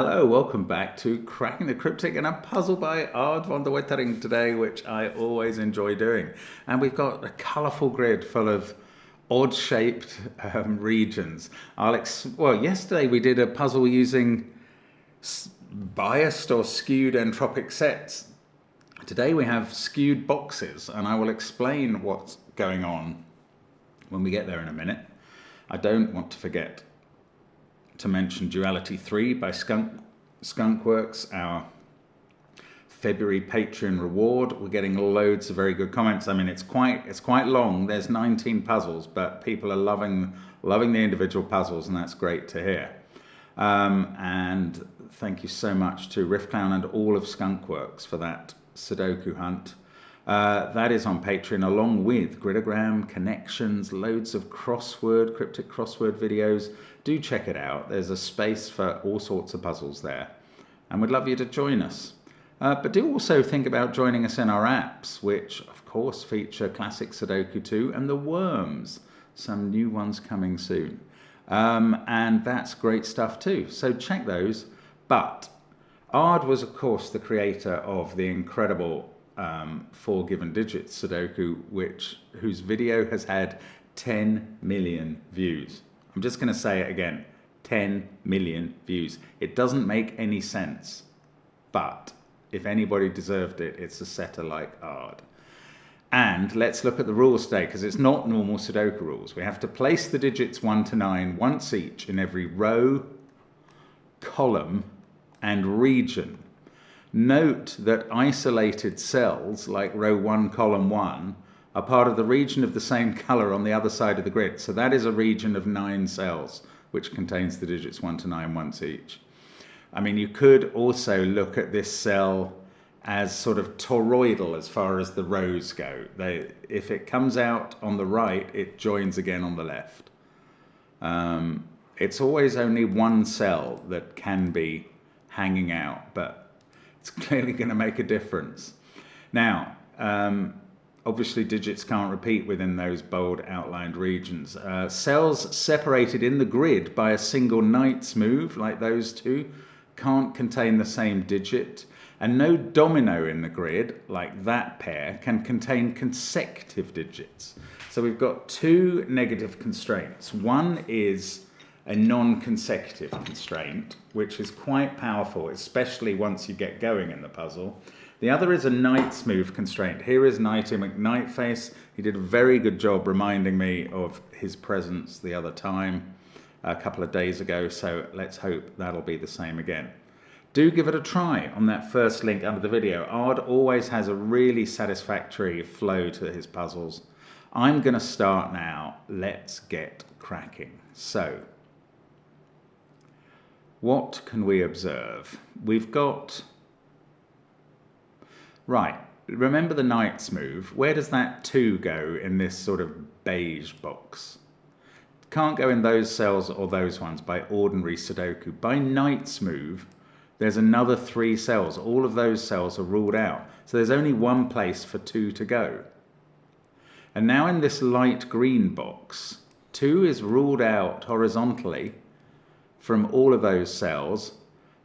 Hello, welcome back to Cracking the Cryptic and a puzzle by Ard van der Wettering today, which I always enjoy doing. And we've got a colourful grid full of odd-shaped regions. Well, yesterday we did a puzzle using biased or skewed entropic sets. Today we have skewed boxes, and I will explain what's going on when we get there in a minute. I don't want to forget to mention Duality 3 by Skunkworks, our February Patreon reward. We're getting loads of very good comments. I mean, it's quite long. There's 19 puzzles, but people are loving the individual puzzles, and that's great to hear. And thank you so much to Riff Clown and all of Skunkworks for that Sudoku hunt. That is on Patreon, along with gridogram, connections, loads of cryptic crossword videos. Do check it out. There's a space for all sorts of puzzles there. And we'd love you to join us. But do also think about joining us in our apps, which of course feature Classic Sudoku 2 and the Worms. Some new ones coming soon. And that's great stuff too. So check those. But Ard was of course the creator of the incredible 4 given digits Sudoku, whose video has had 10 million views. I'm just going to say it again, 10 million views. It doesn't make any sense, but if anybody deserved it, it's a setter like Ard. And let's look at the rules today, because it's not normal Sudoku rules. We have to place the digits 1 to 9 once each in every row, column, and region. Note that isolated cells, like row 1, column 1, are part of the region of the same colour on the other side of the grid. So that is a region of 9 cells, which contains the digits 1 to 9 once each. I mean, you could also look at this cell as sort of toroidal as far as the rows go. If it comes out on the right, it joins again on the left. It's always only one cell that can be hanging out, but it's clearly going to make a difference. Now, obviously digits can't repeat within those bold outlined regions. Cells separated in the grid by a single knight's move, like those two, can't contain the same digit. And no domino in the grid, like that pair, can contain consecutive digits. So we've got 2 negative constraints. One is a non-consecutive constraint, which is quite powerful, especially once you get going in the puzzle. The other is a knight's move constraint. Here is Marty McKnightface. He did a very good job reminding me of his presence the other time, a couple of days ago, so let's hope that'll be the same again. Do give it a try on that first link under the video. Ard always has a really satisfactory flow to his puzzles. I'm going to start now. Let's get cracking. So, what can we observe? We've got... Right, remember the knight's move. Where does that 2 go in this sort of beige box? Can't go in those cells or those ones by ordinary Sudoku. By knight's move, there's another 3 cells. All of those cells are ruled out. So there's only one place for 2 to go. And now in this light green box, 2 is ruled out horizontally from all of those cells.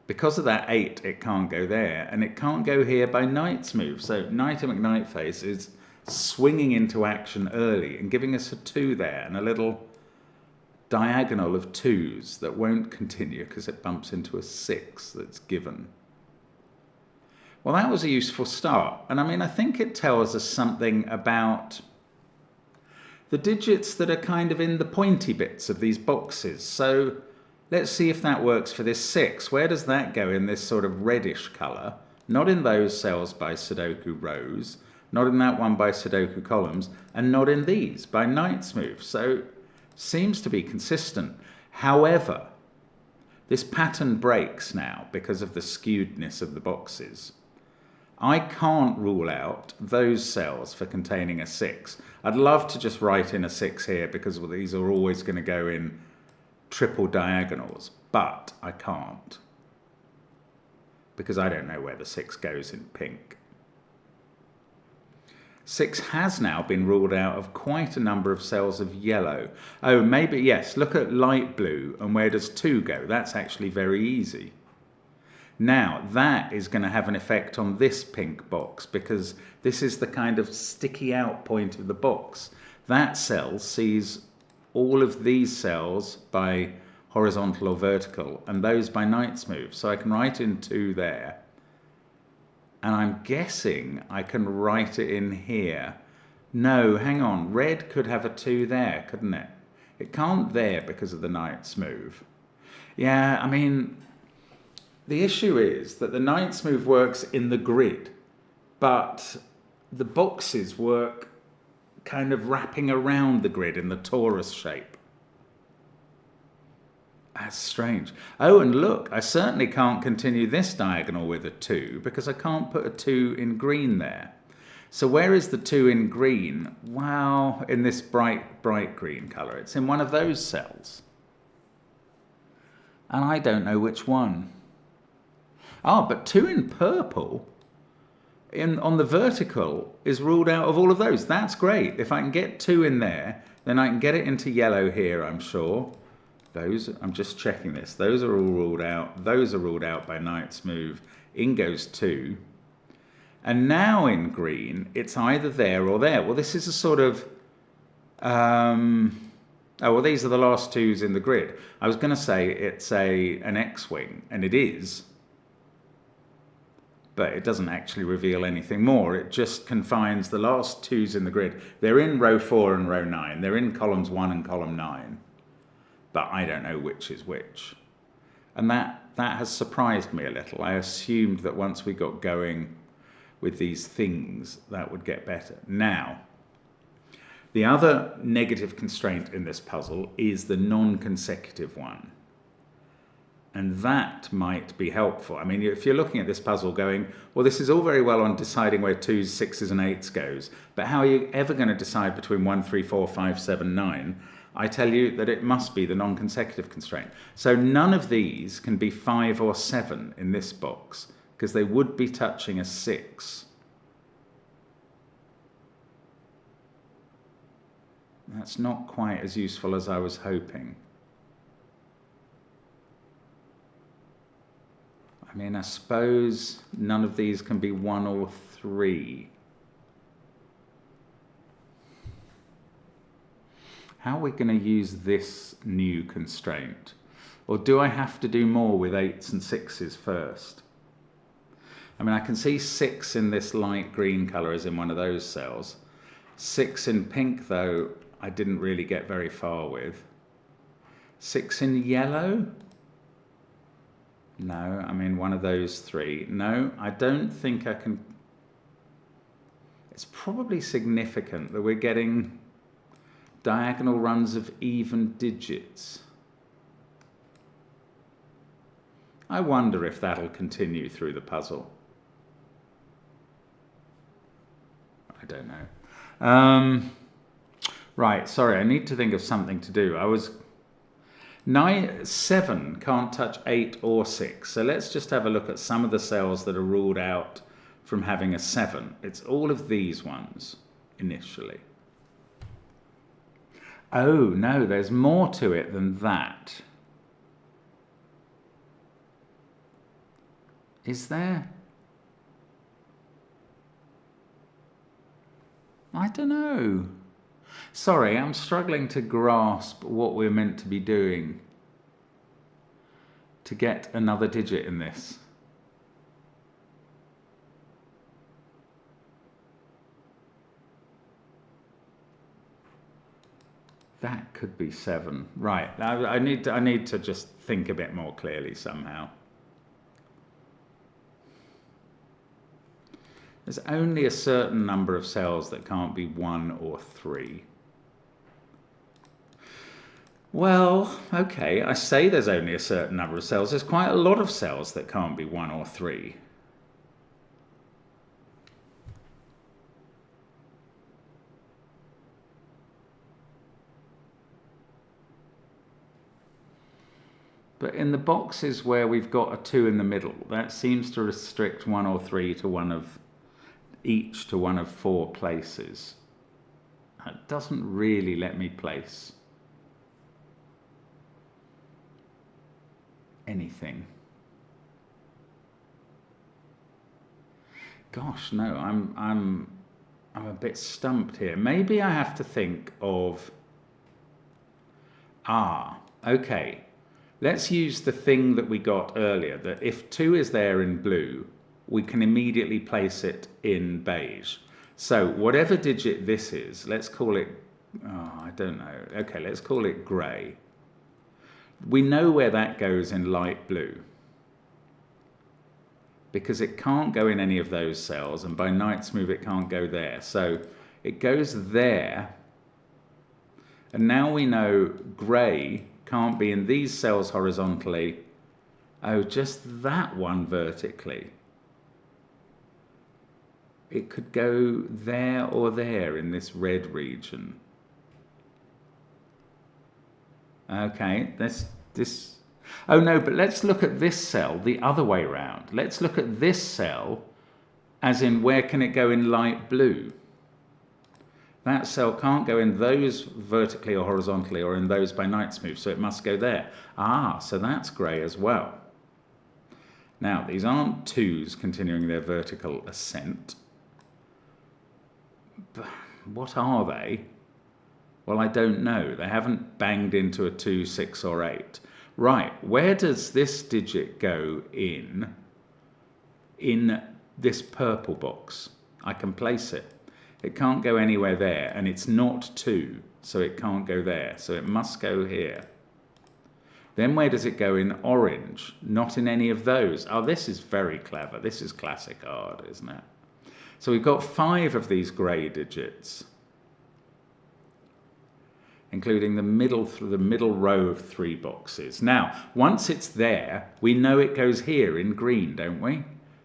Because of that 8, it can't go there, and it can't go here by knight's move. So Marty McKnightface is swinging into action early and giving us a 2 there, and a little diagonal of 2s that won't continue because it bumps into a 6 that's given. Well, that was a useful start, and I mean, I think it tells us something about the digits that are kind of in the pointy bits of these boxes. So let's see if that works for this 6. Where does that go in this sort of reddish colour? Not in those cells by Sudoku rows, not in that one by Sudoku columns, and not in these by knight's move. So seems to be consistent. However, this pattern breaks now because of the skewedness of the boxes. I can't rule out those cells for containing a 6. I'd love to just write in a 6 here because these are always going to go in triple diagonals, but I can't because I don't know where the 6 goes in pink. 6 has now been ruled out of quite a number of cells of yellow. Oh, maybe, yes, look at light blue, and where does 2 go? That's actually very easy. Now, that is going to have an effect on this pink box because this is the kind of sticky out point of the box. That cell sees all of these cells by horizontal or vertical and those by night smooth. So I can write in 2 there. And I'm guessing I can write it in here. No, hang on. Red could have a 2 there, couldn't it? It can't there because of the night smooth. Yeah, I mean, the issue is that the night smooth works in the grid, but the boxes work kind of wrapping around the grid in the torus shape. That's strange. Oh, and look, I certainly can't continue this diagonal with a 2 because I can't put a 2 in green there. So where is the 2 in green? Wow, in this bright green colour. It's in one of those cells. And I don't know which one. Ah, but 2 in purple on the vertical is ruled out of all of those. That's great. If I can get 2 in there, then I can get it into yellow here, I'm sure. Those, I'm just checking this. Those are all ruled out. Those are ruled out by night smooth. In goes 2. And now in green, it's either there or there. Well, this is a sort of... oh, well, these are the last 2s in the grid. I was going to say it's an X-wing, and it is. But it doesn't actually reveal anything more. It just confines the last 2s in the grid. They're in row 4 and row 9. They're in columns 1 and column 9. But I don't know which is which. And that has surprised me a little. I assumed that once we got going with these things, that would get better. Now, the other negative constraint in this puzzle is the non-consecutive one. And that might be helpful. I mean, if you're looking at this puzzle going, well, this is all very well on deciding where 2s, 6s and 8s goes, but how are you ever going to decide between 1, 3, 4, 5, 7, 9? I tell you that it must be the non-consecutive constraint. So none of these can be 5 or 7 in this box, because they would be touching a 6. That's not quite as useful as I was hoping. I mean, I suppose none of these can be 1 or 3. How are we going to use this new constraint? Or do I have to do more with 8s and 6s first? I mean, I can see 6 in this light green colour as in one of those cells. 6 in pink, though, I didn't really get very far with. 6 in yellow? No, I mean one of those 3. No, I don't think I can... It's probably significant that we're getting diagonal runs of even digits. I wonder if that'll continue through the puzzle. I don't know. Right, sorry, I need to think of something to do. 7 can't touch 8 or 6. So let's just have a look at some of the cells that are ruled out from having a 7. It's all of these ones initially. Oh, no, there's more to it than that. Is there? I don't know. Sorry, I'm struggling to grasp what we're meant to be doing to get another digit in this. That could be 7. Right, I need to just think a bit more clearly somehow. There's only a certain number of cells that can't be 1 or 3. Well, okay, I say there's only a certain number of cells. There's quite a lot of cells that can't be 1 or 3. But in the boxes where we've got a 2 in the middle, that seems to restrict 1 or 3 to one of each to one of 4 places. It doesn't really let me place anything. Gosh, no, I'm a bit stumped here. Maybe I have to think of, okay. Let's use the thing that we got earlier, that if 2 is there in blue, we can immediately place it in beige. So whatever digit this is, let's call it, I don't know. Okay, let's call it grey. We know where that goes in light blue, because it can't go in any of those cells, and by knight's move it can't go there. So it goes there, and now we know grey can't be in these cells horizontally. Oh, just that one vertically. It could go there or there in this red region. Okay, this. Oh no, but let's look at this cell the other way round. Let's look at this cell as in where can it go in light blue? That cell can't go in those vertically or horizontally or in those by knight's move, so it must go there. So that's grey as well. Now, these aren't 2s continuing their vertical ascent. But what are they? Well, I don't know. They haven't banged into a 2, 6 or 8. Right, where does this digit go in this purple box? I can place it. It can't go anywhere there, and it's not 2, so it can't go there. So it must go here. Then where does it go in orange? Not in any of those. Oh, this is very clever. This is classic art, isn't it? So we've got 5 of these grey digits, including the middle row of 3 boxes. Now, once it's there, we know it goes here in green, don't we?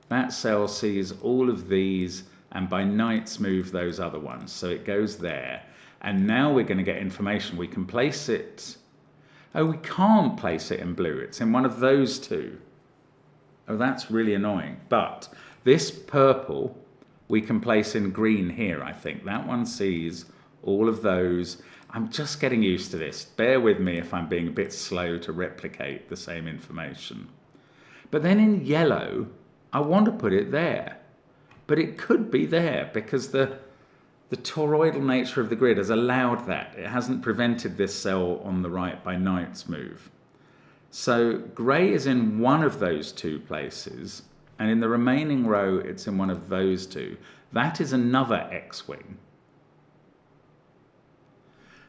That cell sees all of these, and by knight's move those other ones. So it goes there. And now we're going to get information. We can place it. Oh, we can't place it in blue. It's in one of those 2. Oh, that's really annoying. But this purple we can place in green here, I think. That one sees all of those. I'm just getting used to this. Bear with me if I'm being a bit slow to replicate the same information. But then in yellow, I want to put it there. But it could be there because the toroidal nature of the grid has allowed that. It hasn't prevented this cell on the right by knight's move. So grey is in one of those 2 places, and in the remaining row it's in one of those 2. That is another X-wing.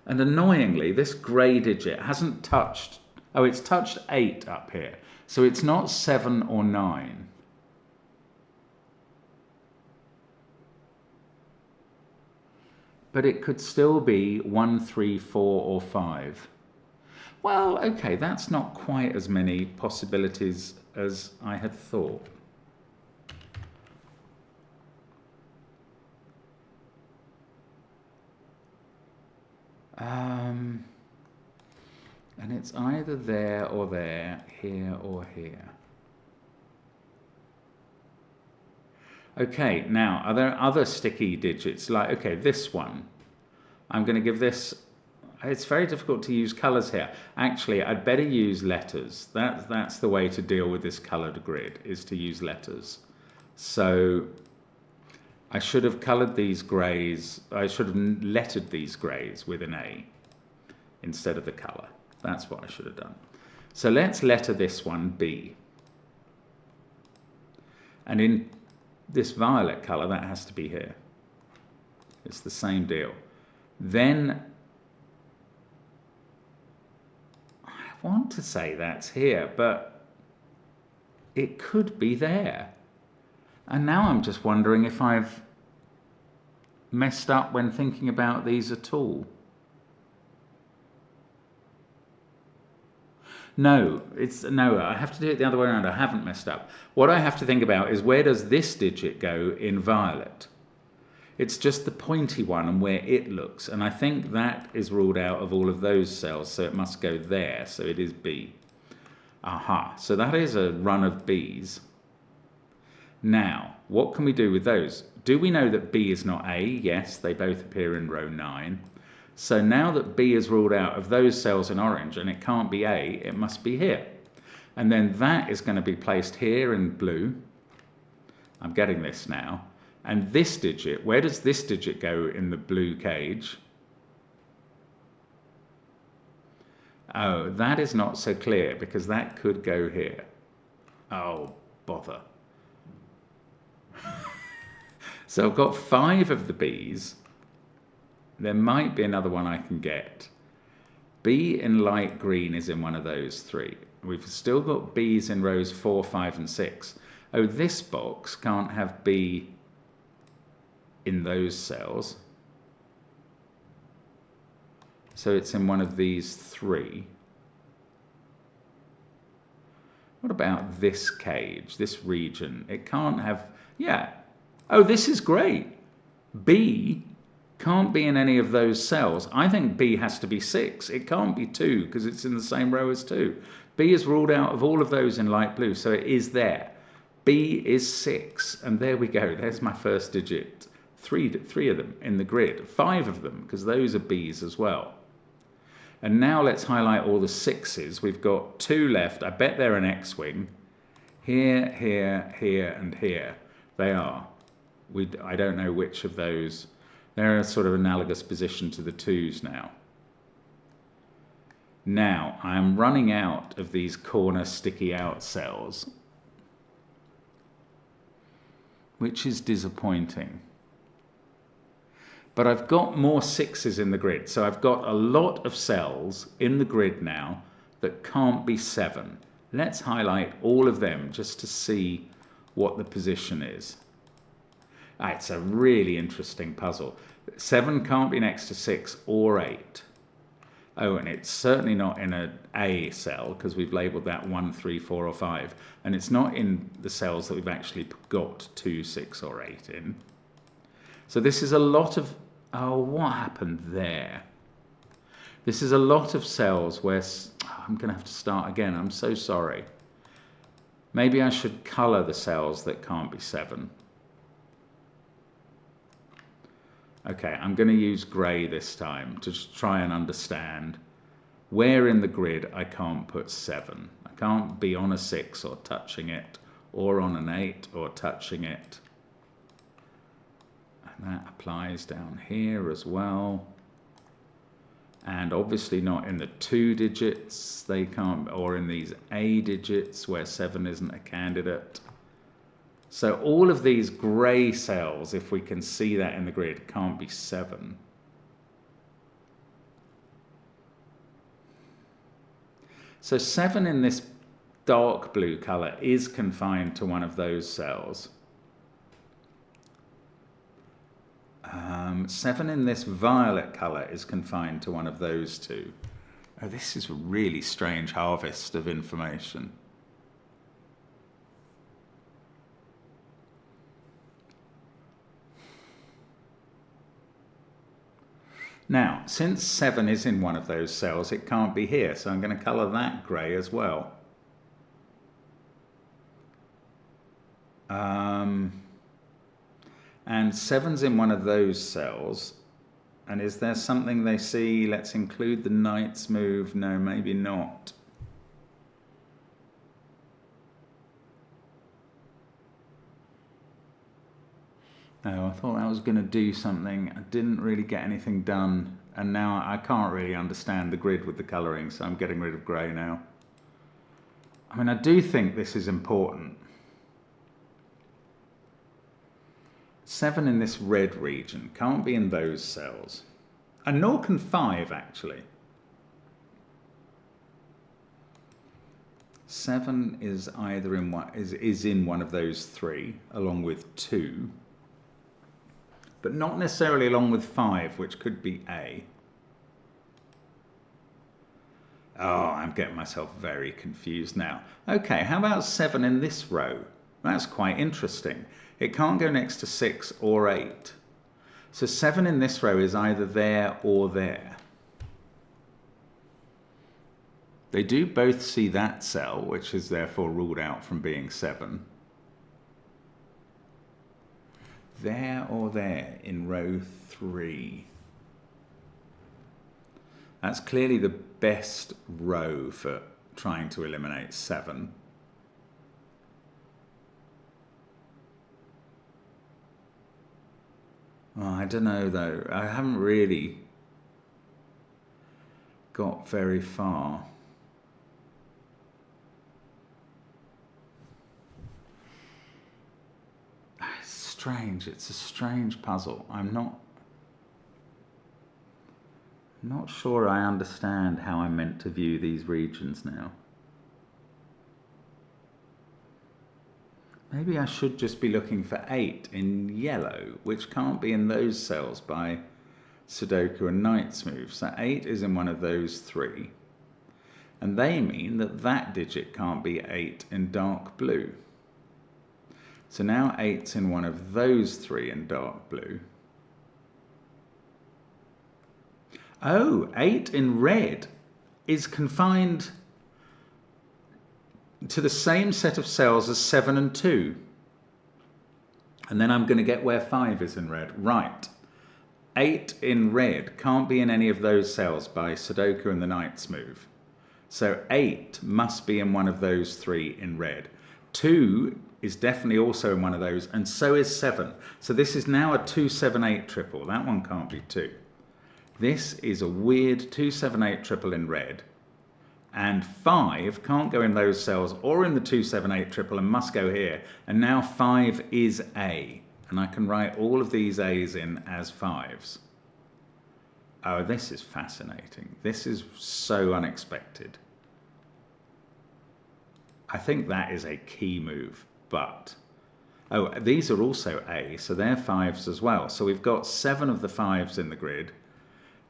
And annoyingly, this grey digit hasn't touched, it's touched 8 up here. So it's not 7 or 9. But it could still be 1, 3, 4, or 5. Well, okay, that's not quite as many possibilities as I had thought. And it's either there or there, here or here. Okay, now, are there other sticky digits? Like, okay, this one. I'm going to give this... It's very difficult to use colours here. Actually, I'd better use letters. That's the way to deal with this coloured grid, is to use letters. So I should have coloured these greys. I should have lettered these greys with an A instead of the colour. That's what I should have done. So let's letter this one B. And in this violet colour, that has to be here. It's the same deal. Then I want to say that's here, but it could be there. And now I'm just wondering if I've messed up when thinking about these at all. No, I have to do it the other way around. I haven't messed up. What I have to think about is, where does this digit go in violet? It's just the pointy one and where it looks. And I think that is ruled out of all of those cells, so it must go there. So it is B. Aha, so that is a run of Bs. Now, what can we do with those? Do we know that B is not A? Yes, they both appear in row 9. So now that B is ruled out of those cells in orange, and it can't be A, it must be here. And then that is going to be placed here in blue. I'm getting this now. And this digit, where does this digit go in the blue cage? Oh, that is not so clear because that could go here. Oh, bother. So I've got 5 of the B's. There might be another one I can get. B in light green is in one of those 3. We've still got B's in rows 4, 5, and 6. Oh, this box can't have B in those cells. So it's in one of these 3. What about this cage, this region? It can't have, yeah. Oh, this is great. B can't be in any of those cells. I think B has to be 6. It can't be 2 because it's in the same row as 2. B is ruled out of all of those in light blue, so it is there. B is 6, and there we go. There's my first digit. 3 of them in the grid, 5 of them, because those are B's as well. And now let's highlight all the 6s. We've got 2 left. I bet they're an X-wing. Here, here, here, and here. They are. I don't know which of those. They're a sort of analogous position to the 2s now. Now, I'm running out of these corner sticky out cells, which is disappointing. But I've got more 6s in the grid, so I've got a lot of cells in the grid now that can't be 7. Let's highlight all of them just to see what the position is. It's a really interesting puzzle. 7 can't be next to 6 or 8. Oh, and it's certainly not in an A cell because we've labelled that 1, 3, 4, or 5. And it's not in the cells that we've actually got 2, 6, or 8 in. So this is a lot of... Oh, what happened there? This is a lot of cells where... I'm going to have to start again. I'm so sorry. Maybe I should colour the cells that can't be 7. Okay, I'm going to use grey this time to just try and understand where in the grid I can't put 7. I can't be on a 6 or touching it, or on an 8 or touching it. And that applies down here as well. And obviously not in the 2 digits, they can't, or in these A digits where 7 isn't a candidate. So all of these grey cells, if we can see that in the grid, can't be 7. So 7 in this dark blue colour is confined to one of those cells. 7 in this violet colour is confined to one of those 2. Oh, this is a really strange harvest of information. Now, since 7 is in one of those cells, it can't be here, so I'm going to colour that grey as well. And 7's in one of those cells. And is there something they see? Let's include the knight's move. No, maybe not. Oh, I thought I was going to do something. I didn't really get anything done. And now I can't really understand the grid with the colouring, so I'm getting rid of grey now. I mean, I do think this is important. 7 in this red region can't be in those cells. And nor can 5, actually. 7 is either in one, is in one of those 3, along with 2. But not necessarily along with 5, which could be A. Oh, I'm getting myself very confused now. Okay, how about 7 in this row? That's quite interesting. It can't go next to 6 or 8. So 7 in this row is either there or there. They do both see that cell, which is therefore ruled out from being 7. There or there in row 3. That's clearly the best row for trying to eliminate 7. Oh, I don't know though. I haven't really got very far. It's strange. It's a strange puzzle. I'm not sure I understand how I'm meant to view these regions now. Maybe I should just be looking for 8 in yellow, which can't be in those cells by Sudoku and Knight's move. So 8 is in one of those 3. And they mean that that digit can't be 8 in dark blue. So now 8's in one of those 3 in dark blue. Oh, 8 in red is confined to the same set of cells as 7 and 2. And then I'm going to get where 5 is in red. Right. 8 in red can't be in any of those cells by Sudoku and the Knight's move. So 8 must be in one of those 3 in red. 2 is definitely also in one of those, and so is 7. So this is now a 2-7-8 triple. That one can't be 2. This is a weird 2-7-8 triple in red. And 5 can't go in those cells or in the 2-7-8 triple and must go here. And now 5 is A. And I can write all of these A's in as 5s. Oh, this is fascinating. This is so unexpected. I think that is a key move, but... Oh, these are also A, so they're 5s as well. So we've got 7 of the 5s in the grid.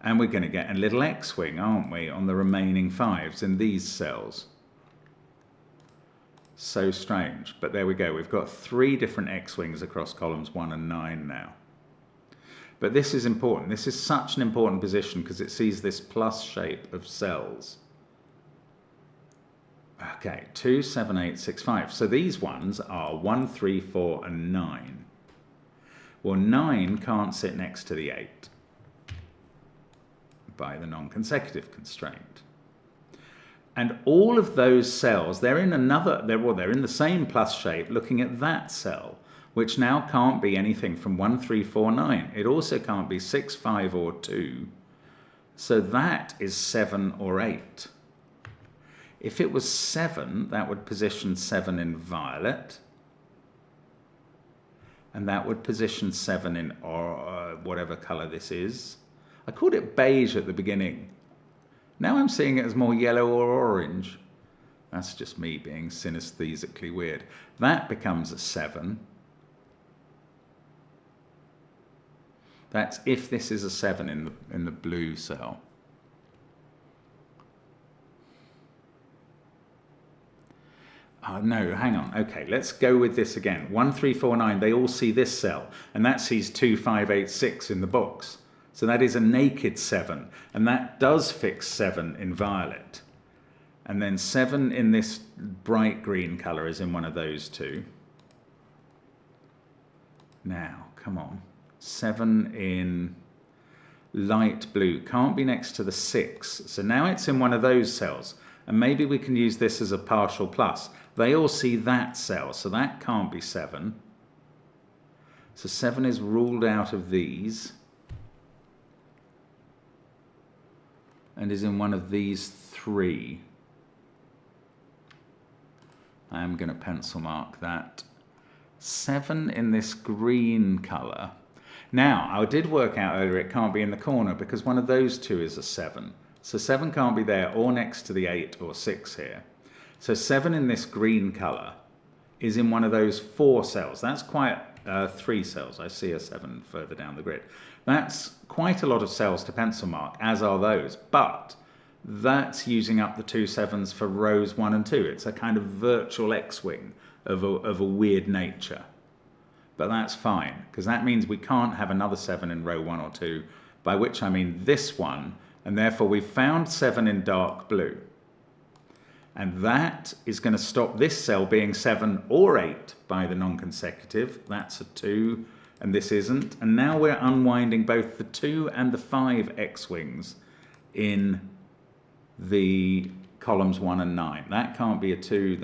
And we're going to get a little X-wing, aren't we, on the remaining 5s in these cells. So strange, but there we go. We've got 3 different X-wings across columns 1 and 9 now. But this is important. This is such an important position because it sees this plus shape of cells. Okay, 2, 7, 8, 6, 5. So these ones are 1, 3, 4, and 9. Well, 9 can't sit next to the 8. By the non-consecutive constraint. And all of those cells, they're in the same plus shape looking at that cell, which now can't be anything from 1, 3, 4, 9. It also can't be 6, 5, or 2. So that is 7 or 8. If it was 7, that would position 7 in violet. And that would position 7 in whatever colour this is. I called it beige at the beginning. Now I'm seeing it as more yellow or orange. That's just me being synesthesically weird. That becomes a 7. That's if this is a 7 in the blue cell. No, hang on. Okay, let's go with this again. 1, 3, 4, 9, they all see this cell. And that sees 2, 5, 8, 6 in the box. So that is a naked 7, and that does fix 7 in violet. And then 7 in this bright green colour is in one of those 2. Now, come on. 7 in light blue can't be next to the 6. So now it's in one of those cells. And maybe we can use this as a partial plus. They all see that cell, so that can't be 7. So 7 is ruled out of these. And is in one of these 3. I am going to pencil mark that. 7 in this green colour. Now, I did work out earlier it can't be in the corner because one of those 2 is a 7. So 7 can't be there or next to the 8 or 6 here. So 7 in this green colour is in one of those 4 cells. That's quite 3 cells. I see a 7 further down the grid. That's quite a lot of cells to pencil mark, as are those, but that's using up the 2 7s for rows 1 and 2. It's a kind of virtual X-wing of a weird nature. But that's fine, because that means we can't have another 7 in row 1 or 2, by which I mean this one, and therefore we've found 7 in dark blue. And that is going to stop this cell being 7 or 8 by the non-consecutive. That's a 2. And this isn't. And now we're unwinding both the 2 and the 5 X-wings in the columns 1 and 9. That can't be a 2.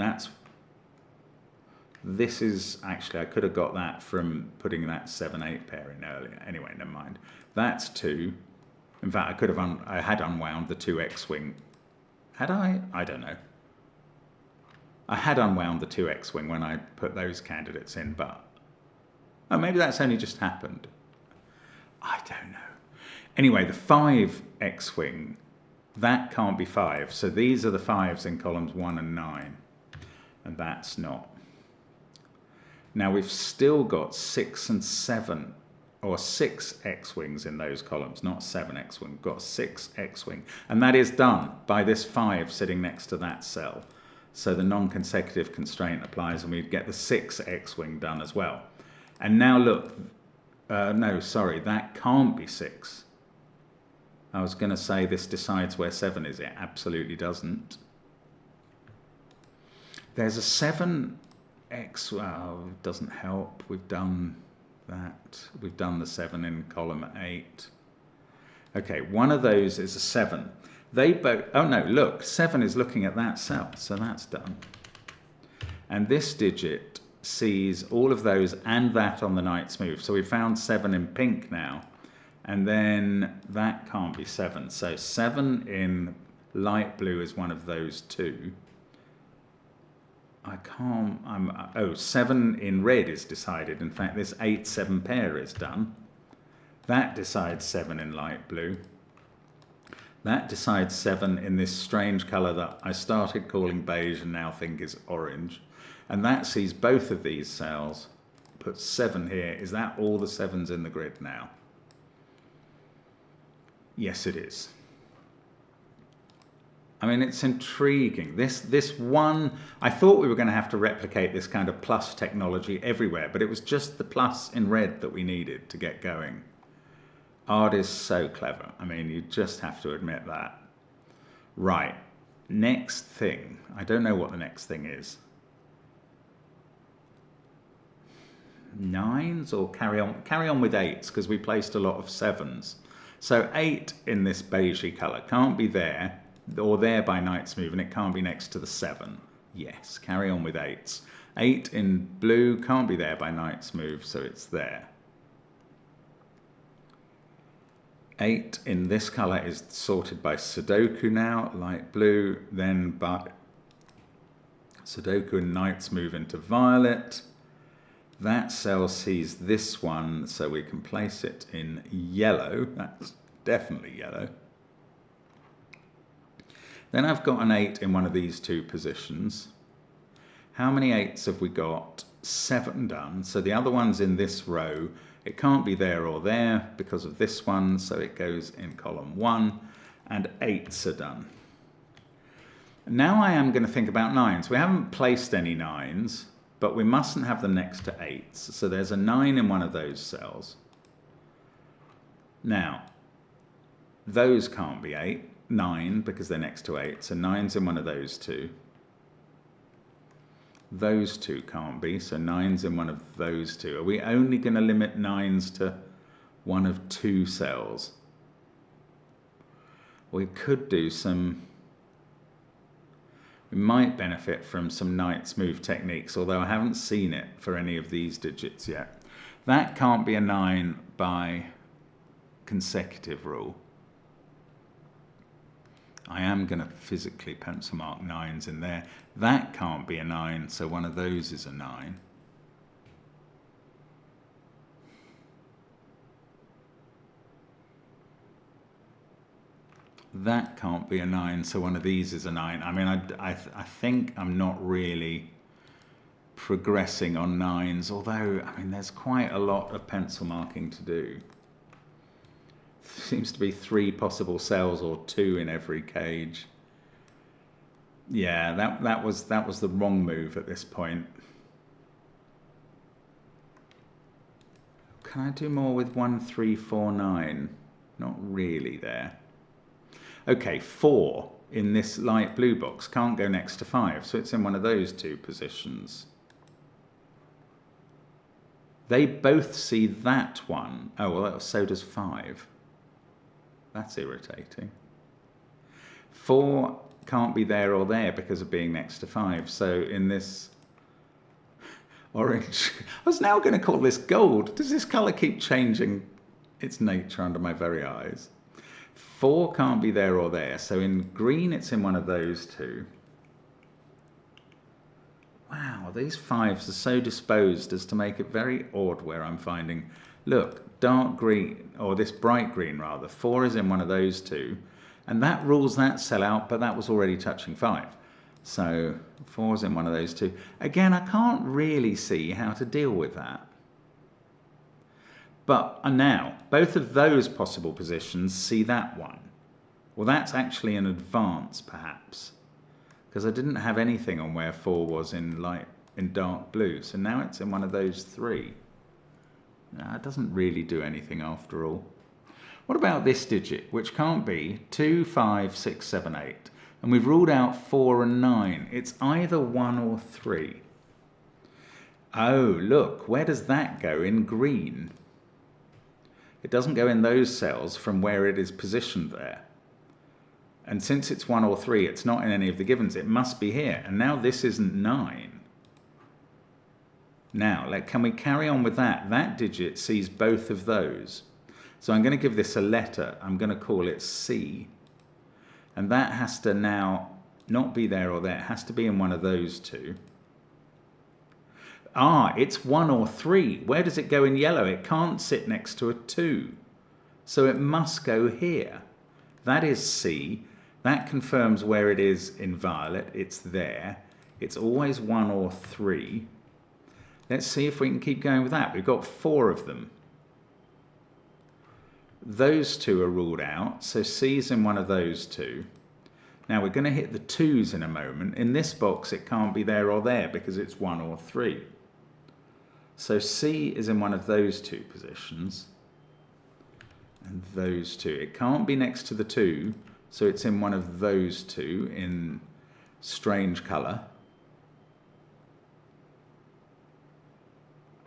This is actually, I could have got that from putting that 7-8 pair in earlier. Anyway, never mind. That's 2. In fact, I could have, I had unwound the 2 X-Wing. Had I? I don't know. I had unwound the 2 X-Wing when I put those candidates in, but, oh, maybe that's only just happened. I don't know. Anyway, the 5 X-Wing, that can't be 5. So these are the 5s in columns 1 and 9. And that's not. Now we've still got 6 and 7, or 6 X-Wings in those columns, not 7 X-Wing. We've got 6 X-Wing. And that is done by this 5 sitting next to that cell. So the non-consecutive constraint applies and we get the 6 X-Wing done as well. And now look, no, sorry, that can't be 6. I was going to say this decides where 7 is. It absolutely doesn't. There's a 7 X, well, it doesn't help. We've done that. We've done the 7 in column 8. Okay, one of those is a 7. They both, oh no, look, 7 is looking at that cell, so that's done. And this digit sees all of those and that on the Knight's Move. So we found 7 in pink now. And then that can't be 7. So 7 in light blue is one of those 2. I can't, oh, 7 in red is decided. In fact, this 8-7 pair is done. That decides 7 in light blue. That decides 7 in this strange colour that I started calling beige and now think is orange. And that sees both of these cells. Puts 7 here. Is that all the 7s in the grid now? Yes, it is. I mean, it's intriguing. This one, I thought we were going to have to replicate this kind of plus technology everywhere, but it was just the plus in red that we needed to get going. Art is so clever. I mean, you just have to admit that. Right, next thing. I don't know what the next thing is. 9s or carry on with 8s because we placed a lot of 7s. So 8 in this beigey colour can't be there. Or there by Knight's Move, and it can't be next to the 7. Yes, carry on with 8s. 8 in blue can't be there by Knight's Move, so it's there. 8 in this colour is sorted by Sudoku now, light blue, then by Sudoku and Knight's Move into violet. That cell sees this one, so we can place it in yellow. That's definitely yellow. Then I've got an 8 in one of these 2 positions. How many 8s have we got? 7 done. So the other one's in this row. It can't be there or there because of this one, so it goes in column 1. And 8s are done. Now I am going to think about 9s. We haven't placed any 9s, but we mustn't have them next to 8s. So there's a 9 in one of those cells. Now, those can't be 9 because they're next to 8, so 9's in one of those 2. Those 2 can't be, so 9's in one of those 2. Are we only going to limit 9's to one of 2 cells? We could do some... We might benefit from some Knight's Move techniques, although I haven't seen it for any of these digits yet. That can't be a 9 by consecutive rule. I am going to physically pencil mark 9's in there. That can't be a 9, so one of those is a 9. That can't be a 9, so one of these is a 9. I mean, I think I'm not really progressing on 9's, although, I mean, there's quite a lot of pencil marking to do. Seems to be 3 possible cells or 2 in every cage. Yeah, that was the wrong move at this point. Can I do more with 1, 3, 4, 9? Not really there. Okay, 4 in this light blue box can't go next to 5, so it's in one of those 2 positions. They both see that one. Oh, well, so does 5. That's irritating. 4 can't be there or there because of being next to 5. So in this... orange. I was now going to call this gold. Does this colour keep changing its nature under my very eyes? 4 can't be there or there. So in green, it's in one of those two. Wow, these 5s are so disposed as to make it very odd where I'm finding, look, dark green, or this bright green rather. 4 is in one of those two. And that rules that cell out, but that was already touching 5. So 4 is in one of those two. Again, I can't really see how to deal with that. But now, both of those possible positions see that one. Well, that's actually an advance, perhaps, because I didn't have anything on where 4 was in dark blue. So now it's in one of those 3. Now, it doesn't really do anything after all. What about this digit, which can't be 2, 5, 6, 7, 8? And we've ruled out 4 and 9. It's either 1 or 3. Oh, look, where does that go in green? It doesn't go in those cells from where it is positioned there. And since it's 1 or 3, it's not in any of the givens. It must be here. And now this isn't 9. Now, can we carry on with that? That digit sees both of those. So I'm going to give this a letter. I'm going to call it C. And that has to now not be there or there. It has to be in one of those two. Ah, it's 1 or 3. Where does it go in yellow? It can't sit next to a 2. So it must go here. That is C. That confirms where it is in violet. It's there. It's always 1 or 3. Let's see if we can keep going with that. We've got 4 of them. Those 2 are ruled out, so C's in one of those 2. Now we're going to hit the 2's in a moment. In this box it can't be there or there because it's 1 or 3. So C is in one of those 2 positions. And those 2. It can't be next to the 2, so it's in one of those 2 in strange colour.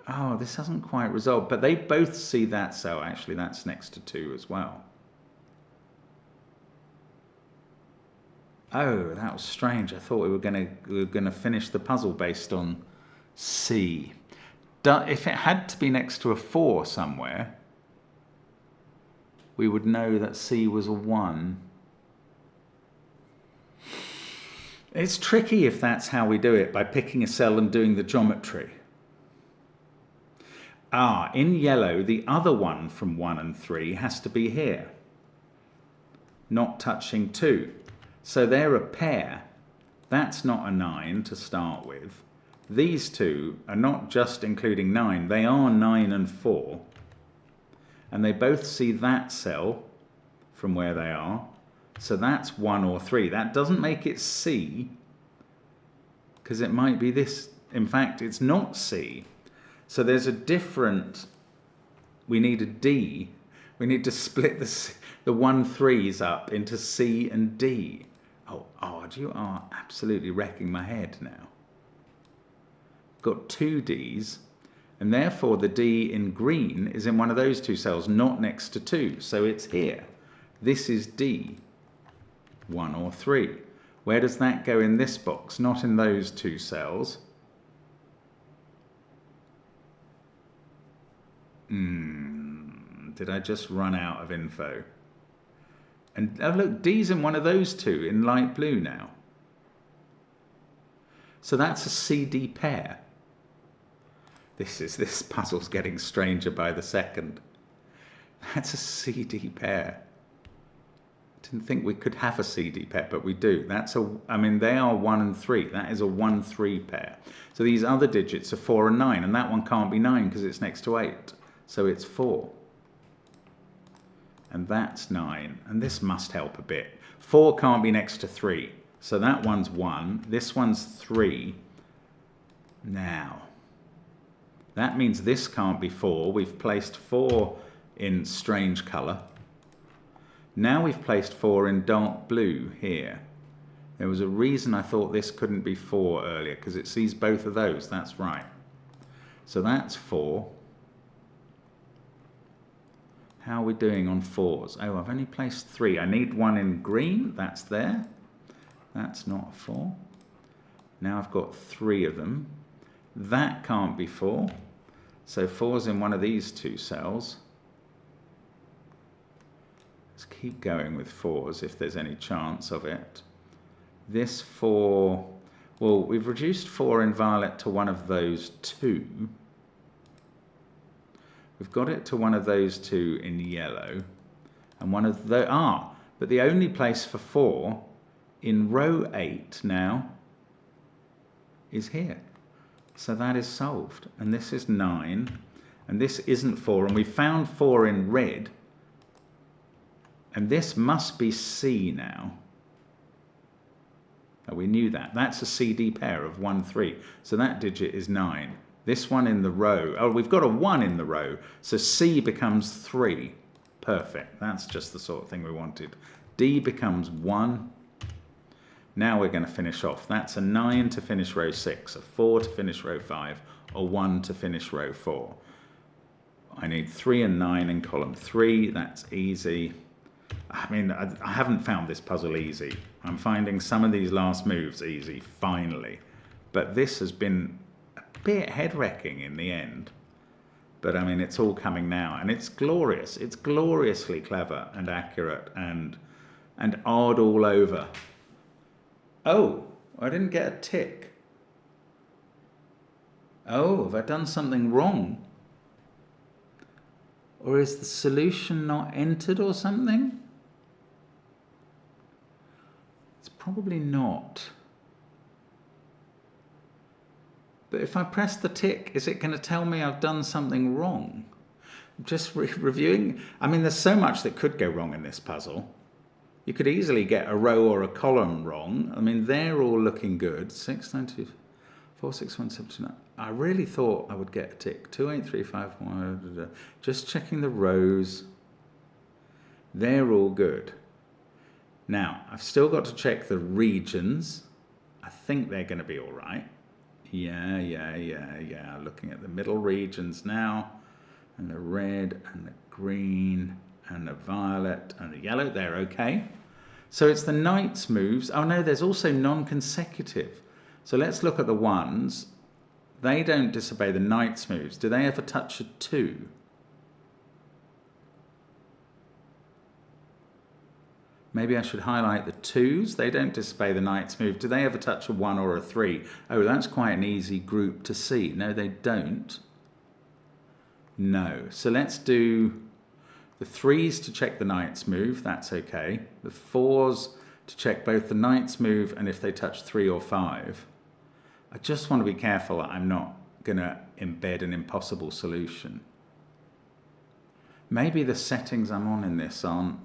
Oh, this hasn't quite resolved, but they both see that cell. Actually, that's next to 2 as well. Oh, that was strange. I thought we were going to finish the puzzle based on C. If it had to be next to a 4 somewhere, we would know that C was a 1. It's tricky if that's how we do it, by picking a cell and doing the geometry. Ah, in yellow, the other one from 1 and 3 has to be here, not touching 2. So they're a pair. That's not a 9 to start with. These 2 are not just including 9, they are 9 and 4. And they both see that cell from where they are. So that's 1 or 3. That doesn't make it C, because it might be this. In fact, it's not C. So there's a different, we need a D. We need to split the 1 3's up into C and D. Oh, odd, you are absolutely wrecking my head now. Got 2 D's, and therefore the D in green is in one of those 2 cells, not next to 2. So it's here. This is D, 1 or 3. Where does that go in this box? Not in those 2 cells. Did I just run out of info? And oh look, D's in one of those 2 in light blue now. So that's a CD pair. This puzzle's getting stranger by the second. That's a CD pair. I didn't think we could have a CD pair, but we do. I mean, they are 1 and 3. That is a 1, 3 pair. So these other digits are 4 and 9, and that one can't be 9 because it's next to 8. So it's 4. And that's 9. And this must help a bit. 4 can't be next to 3. So that one's 1. This one's 3. Now, that means this can't be 4. We've placed 4 in strange colour. Now we've placed 4 in dark blue here. There was a reason I thought this couldn't be 4 earlier, because it sees both of those. That's right. So that's 4. How are we doing on 4s? Oh, I've only placed 3. I need 1 in green. That's there. That's not 4. Now I've got 3 of them. That can't be 4. So 4's in one of these 2 cells. Let's keep going with 4's if there's any chance of it. This 4, well, we've reduced 4 in violet to one of those 2. We've got it to one of those 2 in yellow. And one of the, but the only place for 4 in row 8 now is here. So that is solved. And this is 9. And this isn't 4. And we found 4 in red. And this must be C now. Oh, we knew that. That's a CD pair of 1, 3. So that digit is 9. This one in the row. Oh, we've got a 1 in the row. So C becomes 3. Perfect. That's just the sort of thing we wanted. D becomes 1. Now we're going to finish off. That's a 9 to finish row 6, a 4 to finish row 5, a 1 to finish row 4. I need 3 and 9 in column 3. That's easy. I mean, I haven't found this puzzle easy. I'm finding some of these last moves easy, finally. But this has been a bit head-wrecking in the end. But I mean, it's all coming now, and it's glorious. It's gloriously clever and accurate and odd all over. Oh, I didn't get a tick. Oh, have I done something wrong? Or is the solution not entered or something? It's probably not. But if I press the tick, is it going to tell me I've done something wrong? Just reviewing. I mean, there's so much that could go wrong in this puzzle. You could easily get a row or a column wrong. I mean, they're all looking good. 6, 9, 2, 4, 6, 1, 7, 2, 9. I really thought I would get a tick. 2, 8, 3, 5, 1. Just checking the rows. They're all good. Now, I've still got to check the regions. I think they're going to be all right. Yeah. Looking at the middle regions now. And the red and the green and the violet and the yellow. They're okay. So it's the knight's moves. Oh no, there's also non-consecutive. So let's look at the ones. They don't disobey the knight's moves. Do they ever touch a 2? Maybe I should highlight the 2s. They don't disobey the knight's move. Do they ever touch a 1 or a 3? Oh, that's quite an easy group to see. No, they don't. No. So let's do the 3s to check the knight's move. That's okay. The 4s to check both the knight's move and if they touch 3 or 5. I just want to be careful that I'm not going to embed an impossible solution. Maybe the settings I'm on in this aren't,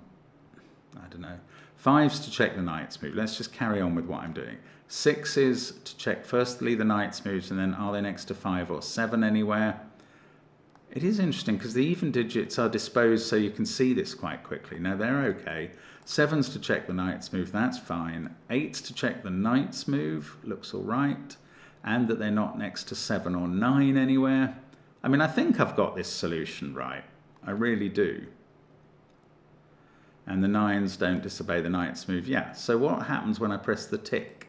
I don't know. 5s to check the knight's move. Let's just carry on with what I'm doing. 6s to check firstly the knight's moves and then are they next to 5 or 7 anywhere? It is interesting because the even digits are disposed so you can see this quite quickly. Now they're okay. 7s to check the knight's move, that's fine. 8s to check the knight's move, looks all right. And that they're not next to 7 or 9 anywhere. I mean, I think I've got this solution right. I really do. And the 9s don't disobey the knight's move. Yeah, so what happens when I press the tick?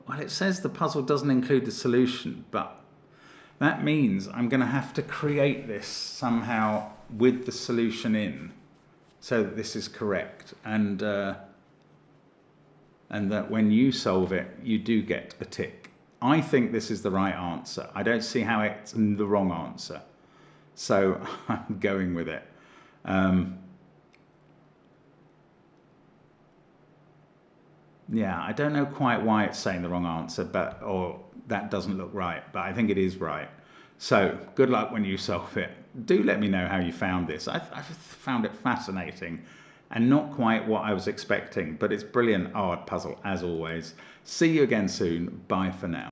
Well, it says the puzzle doesn't include the solution, but that means I'm going to have to create this somehow with the solution in so that this is correct. And that when you solve it, you do get a tick. I think this is the right answer. I don't see how it's the wrong answer. So I'm going with it. Yeah, I don't know quite why it's saying the wrong answer, or that doesn't look right, but I think it is right. So good luck when you solve it. Do let me know how you found this. I've found it fascinating and not quite what I was expecting, but it's brilliant art puzzle as always. See you again soon. Bye for now.